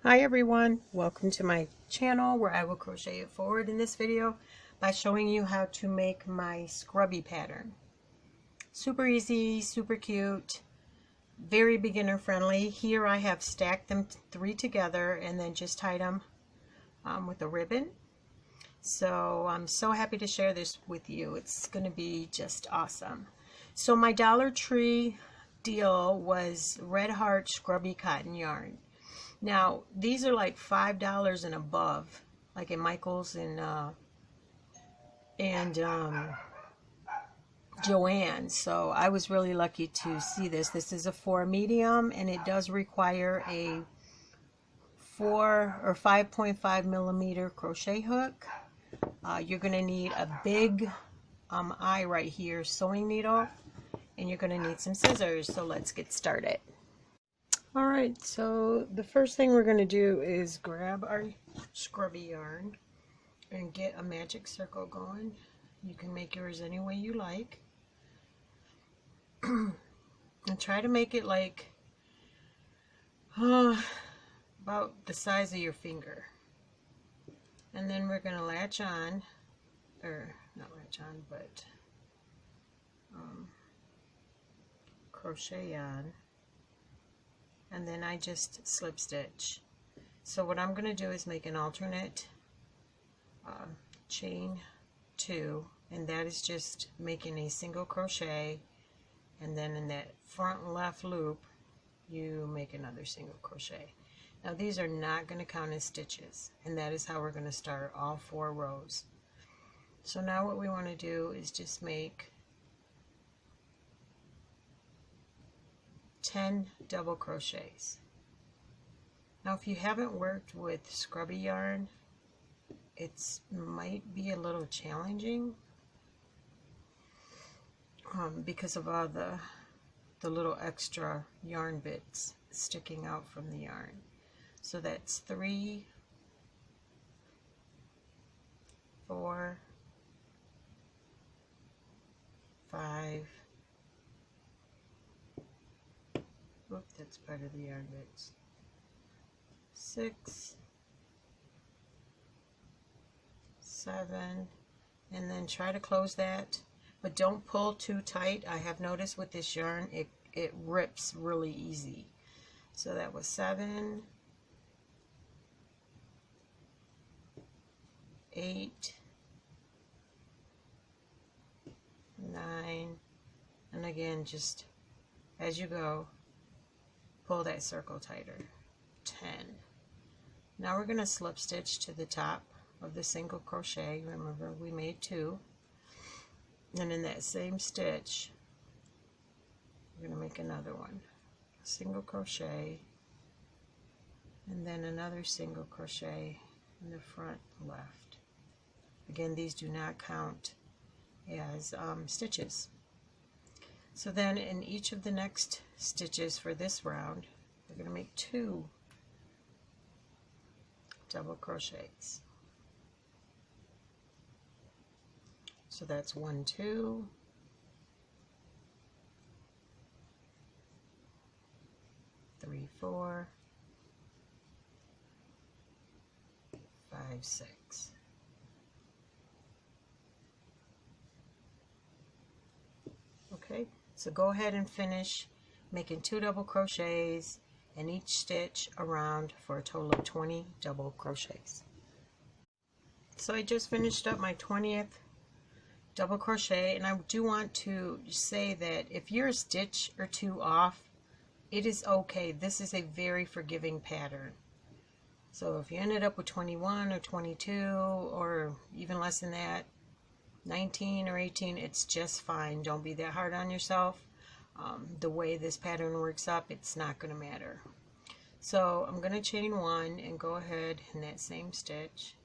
Hi everyone, welcome to my channel where I will crochet it forward in this video by showing you how to make my scrubby pattern. Super easy, super cute, very beginner friendly. Here I have stacked them 3 together and then just tied them with a ribbon. So I'm so happy to share this with you. It's going to be just awesome. So my Dollar Tree deal was Red Heart Scrubby Cotton Yarn. Now, these are like $5 and above, like in Michael's and Joanne. So I was really lucky to see this. This is a 4 medium, and it does require a 4 or 5.5 millimeter crochet hook. You're going to need a big eye right here sewing needle, and you're going to need some scissors. So let's get started. Alright, so the first thing we're going to do is grab our scrubby yarn and get a magic circle going. You can make yours any way you like. And try to make it like about the size of your finger. And then we're going to latch on, or not latch on, but crochet on. And then I just slip stitch. So what I'm going to do is make an alternate chain 2, and that is just making a single crochet, and then in that front left loop you make another single crochet. Now these are not going to count as stitches, and that is how we're going to start all 4 rows. So now what we want to do is just make 10 double crochets. Now if you haven't worked with scrubby yarn, it might be a little challenging because of all the little extra yarn bits sticking out from the yarn. So that's 3, 4, 5, oops, that's part of the yarn bits, 6, 7, and then try to close that, but don't pull too tight. I have noticed with this yarn it rips really easy. So that was 7, 8, 9, and again, just as you go, pull that circle tighter. 10. Now we're going to slip stitch to the top of the single crochet. Remember, we made 2, and in that same stitch we're going to make another one, a single crochet, and then another single crochet in the front left. Again, these do not count as stitches. So then in each of the next stitches for this round, we're going to make 2 double crochets. So that's 1, 2, 3, 4, 5, 6. Okay, so go ahead and finish making 2 double crochets in each stitch around for a total of 20 double crochets. So I just finished up my 20th double crochet, and I do want to say that if you're a stitch or 2 off, it is okay. This is a very forgiving pattern. So if you ended up with 21 or 22 or even less than that, 19 or 18, it's just fine. Don't be that hard on yourself. The way this pattern works up, it's not going to matter. So I'm going to chain 1 and go ahead in that same stitch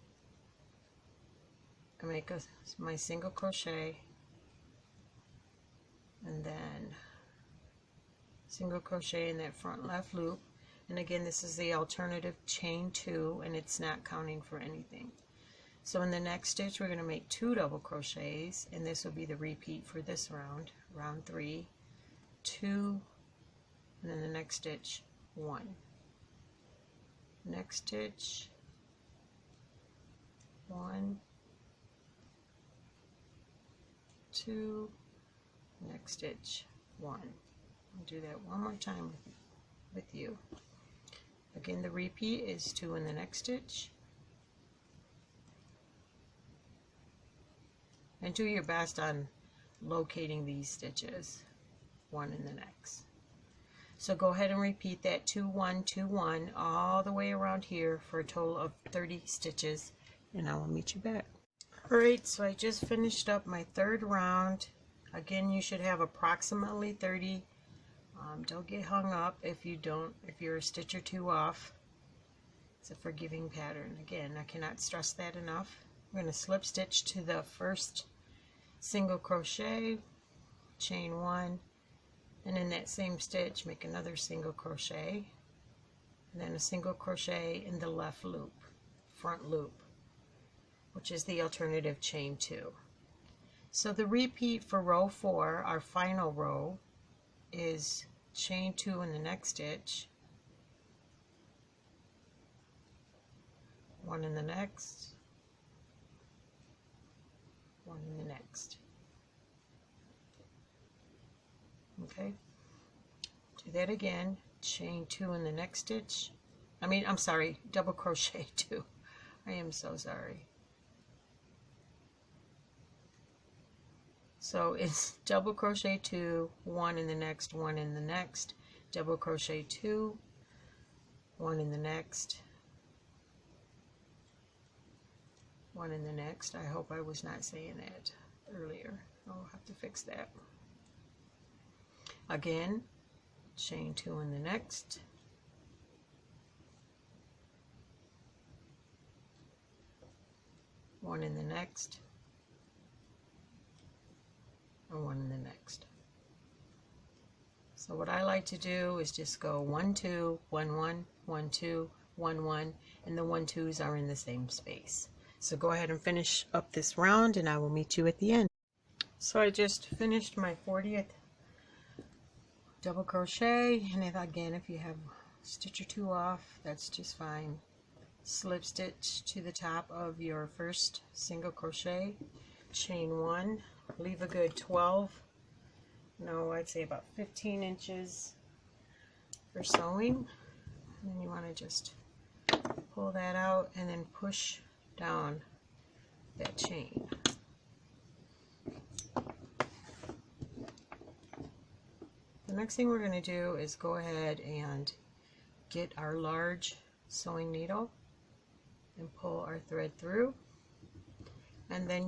and make my single crochet, and then single crochet in that front left loop. And again, this is the alternative chain 2, and it's not counting for anything. So in the next stitch we're going to make 2 double crochets, and this will be the repeat for this round, round 3, 2, and then the next stitch 1. next stitch, 1, 2, next stitch, 1. I'll do that one more time with you. Again, the repeat is 2 in the next stitch, and do your best on locating these stitches, 1 in the next. So go ahead and repeat that 2, 1, 2, 1 all the way around here for a total of 30 stitches, and I will meet you back. Alright, so I just finished up my third round. Again, you should have approximately 30. Don't get hung up if you're a stitch or 2 off. It's a forgiving pattern. Again, I cannot stress that enough. I'm going to slip stitch to the first single crochet, chain 1, and in that same stitch make another single crochet, and then a single crochet in the left loop, front loop, which is the alternative chain 2. So the repeat for row 4, our final row, is chain 2 in the next stitch, 1 in the next, 1 in the next. Okay, do that again, chain 2 in the next stitch, I'm sorry, double crochet 2. I am so sorry. So it's double crochet 2, 1 in the next, 1 in the next, double crochet 2, 1 in the next, 1 in the next. I hope I was not saying that earlier. I'll have to fix that. Again, chain 2 in the next, one in the next, and 1 in the next. So what I like to do is just go 1, 2, 1, 1, 1, 2, 1, 1, and the 1, 2s are in the same space. So go ahead and finish up this round and I will meet you at the end. So I just finished my 40th double crochet, and if you have a stitch or 2 off, that's just fine. Slip stitch to the top of your first single crochet, chain 1, leave a good 12, no, I'd say about 15 inches for sewing, and then you want to just pull that out and then push down that chain. The next thing we're going to do is go ahead and get our large sewing needle and pull our thread through, and then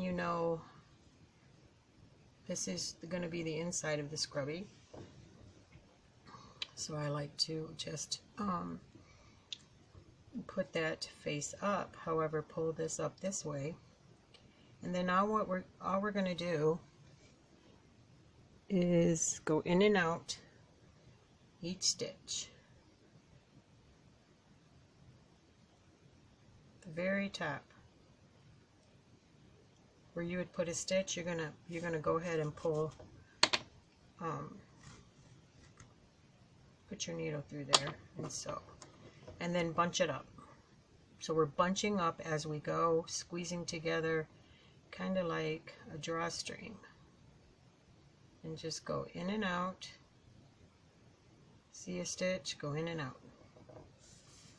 this is going to be the inside of the scrubby, so I like to just put that face up, however pull this up this way, and then now all we're going to do is go in and out each stitch. The very top where you would put a stitch, you're gonna go ahead and pull, put your needle through there and sew, and then bunch it up. So we're bunching up as we go, squeezing together, kind of like a drawstring, and just go in and out. See a stitch, go in and out.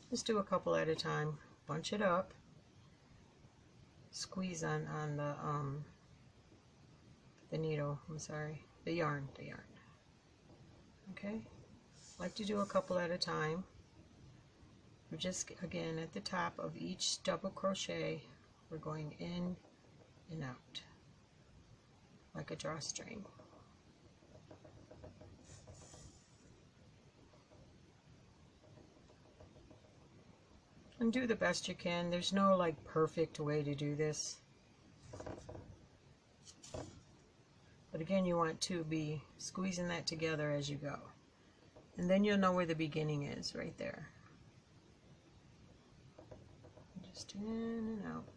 Just do a couple at a time. Bunch it up, squeeze on the needle, the yarn. Okay, like to do a couple at a time. We're just, again, at the top of each double crochet, we're going in and out like a drawstring. And do the best you can. There's no like perfect way to do this. But again, you want to be squeezing that together as you go. And then you'll know where the beginning is, right there. Just in and out.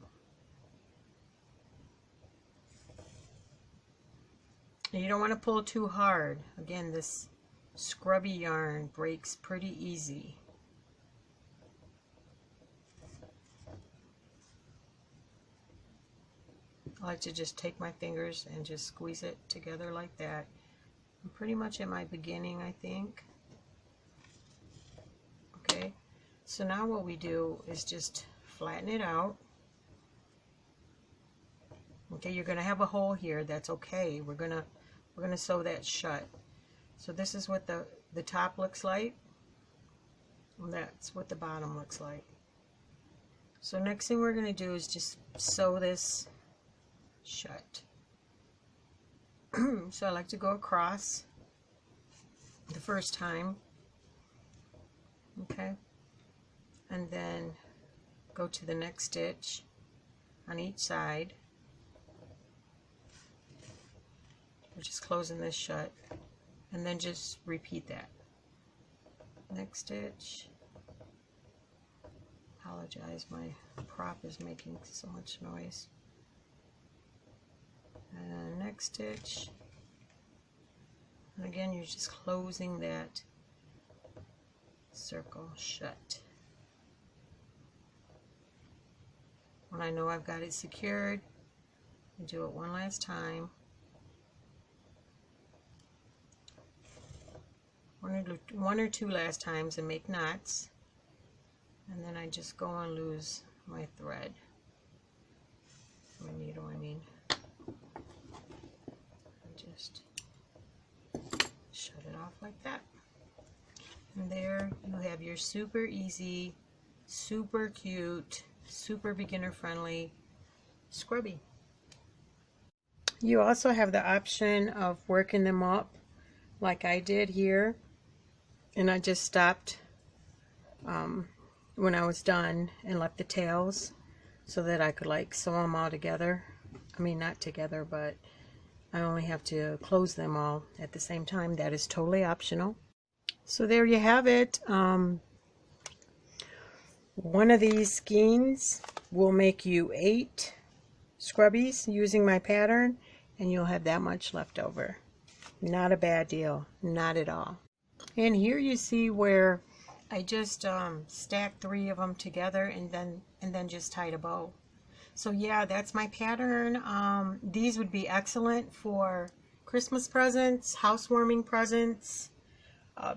And you don't want to pull too hard. Again, this scrubby yarn breaks pretty easy. I like to just take my fingers and just squeeze it together like that. I'm pretty much at my beginning, I think. Okay, so now what we do is just flatten it out. Okay, you're going to have a hole here. That's okay. We're gonna sew that shut. So this is what the top looks like. And that's what the bottom looks like. So next thing we're going to do is just sew this shut. So I like to go across the first time. Okay, and then go to the next stitch on each side. We're just closing this shut, and then just repeat that. Next stitch. Apologize, my prop is making so much noise. And next stitch. And again, you're just closing that circle shut. When I know I've got it secured, I do it one last time. One or two last times and make knots, and then I just go and lose my thread, my needle, I mean. Just shut it off like that. And there you have your super easy, super cute, super beginner friendly scrubby. You also have the option of working them up like I did here, and I just stopped when I was done and left the tails so that I could like sew them all together. I mean, not together, but I only have to close them all at the same time. That is totally optional. So there you have it. One of these skeins will make you 8 scrubbies using my pattern, and you'll have that much left over. Not a bad deal, not at all. And here you see where I just stacked 3 of them together and then just tied a bow. So yeah, that's my pattern. These would be excellent for Christmas presents, housewarming presents,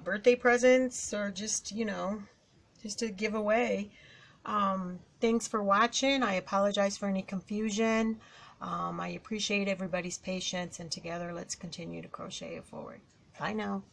birthday presents, or just, you know, just to give away. Thanks for watching. I apologize for any confusion. I appreciate everybody's patience, and together let's continue to crochet it forward. Bye now.